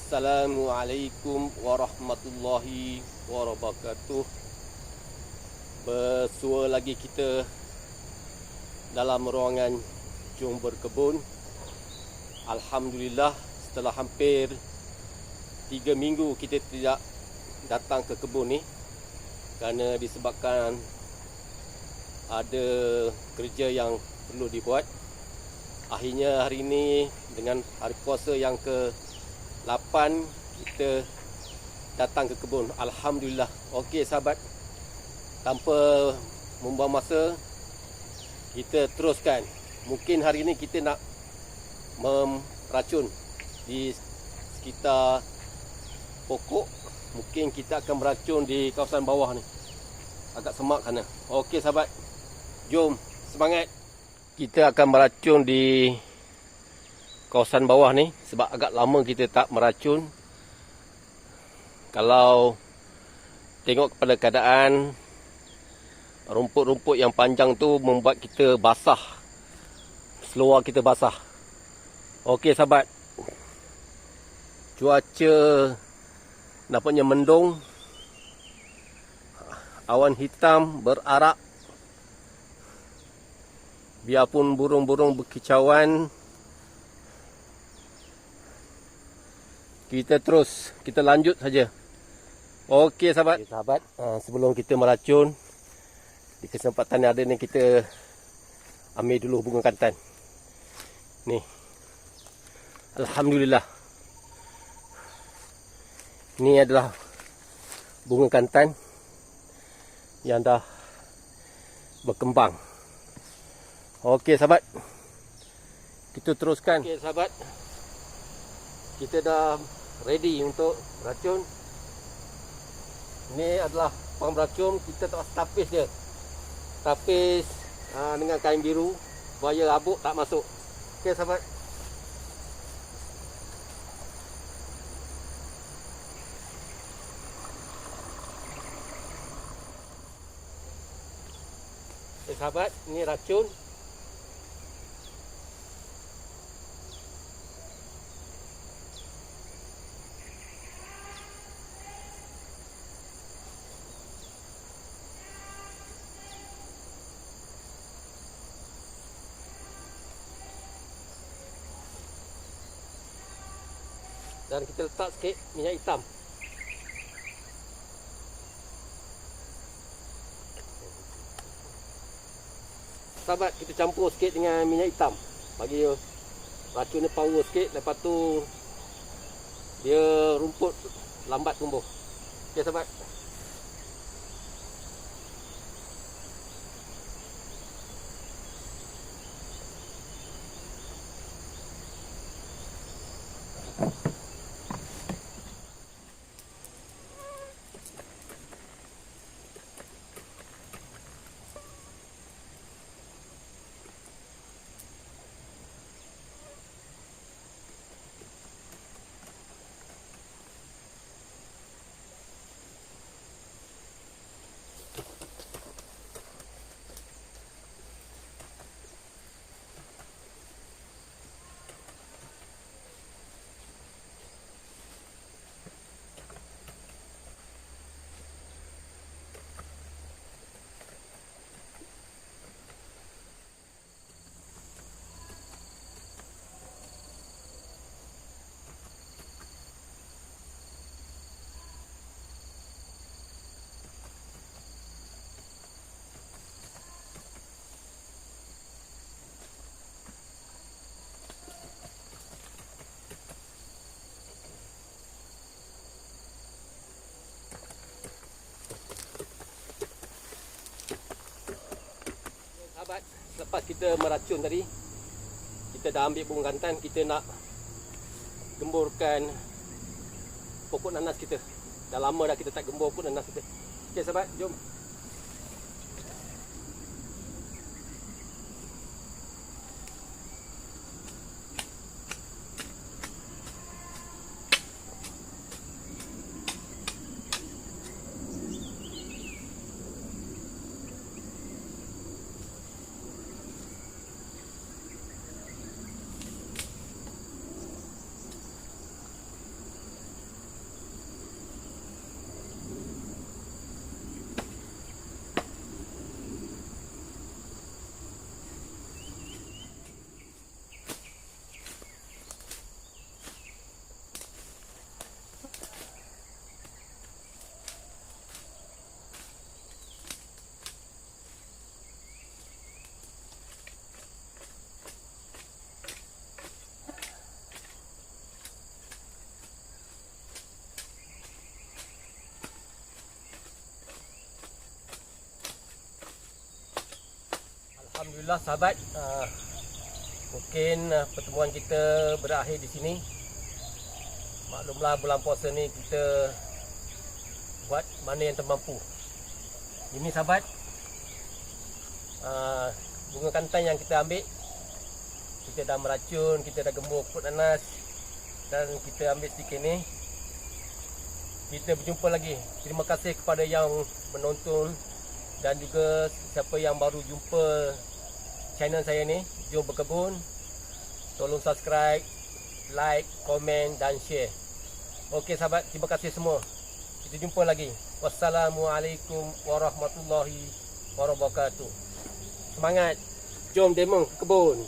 Assalamualaikum warahmatullahi wabarakatuh. Bersua lagi kita dalam ruangan Jom Berkebun. Alhamdulillah, setelah hampir 3 minggu kita tidak datang ke kebun ni kerana disebabkan ada kerja yang perlu dibuat. Akhirnya hari ini dengan hari puasa yang ke-8 kita datang ke kebun. Alhamdulillah. Okey sahabat, tanpa membuang masa, kita teruskan. Mungkin hari ini kita nak meracun di sekitar pokok. Mungkin kita akan meracun di kawasan bawah ni, agak semak sana. Okey sahabat, jom semangat. Kita akan meracun di kawasan bawah ni sebab agak lama kita tak meracun. Kalau tengok kepada keadaan, rumput-rumput yang panjang tu membuat kita basah, seluar kita basah. Okey sahabat, cuaca nampaknya mendung, awan hitam berarak. Biarpun burung-burung berkicauan, kita lanjut saja. Okey sahabat. Okay, sahabat, sebelum kita meracun, di kesempatan yang ada ni kita ambil dulu bunga kantan. Ni. Alhamdulillah. Ini adalah bunga kantan yang dah berkembang. Okey sahabat, kita teruskan. Okey sahabat, kita dah ready untuk racun. Ini adalah pam racun. Kita tak tapis dia. Tapis dengan kain biru supaya habuk tak masuk. Okey sahabat. Okey sahabat, ini racun. Dan kita letak sikit minyak hitam. Sahabat, kita campur sikit dengan minyak hitam bagi racun ni power sikit. Lepas tu dia rumput lambat tumbuh. Okey sahabat. Sahabat, lepas kita meracun tadi, kita dah ambil bunga kantan. Kita nak gemburkan pokok nanas kita. Dah lama dah kita tak gembur pokok nanas kita. Okey sahabat, jom. Alhamdulillah sahabat, mungkin pertemuan kita berakhir di sini. Maklumlah bulan puasa ni kita buat mana yang termampu. Ini sahabat, bunga kantan yang kita ambil, kita dah meracun, kita dah gemur pupuk nanas dan kita ambil sedikit ni. Kita berjumpa lagi. Terima kasih kepada yang menonton dan juga siapa yang baru jumpa channel saya ni, Jom Berkebun. Tolong subscribe, like, komen dan share. Okey sahabat, terima kasih semua. Kita jumpa lagi. Wassalamualaikum warahmatullahi wabarakatuh. Semangat. Jom demo ke kebun.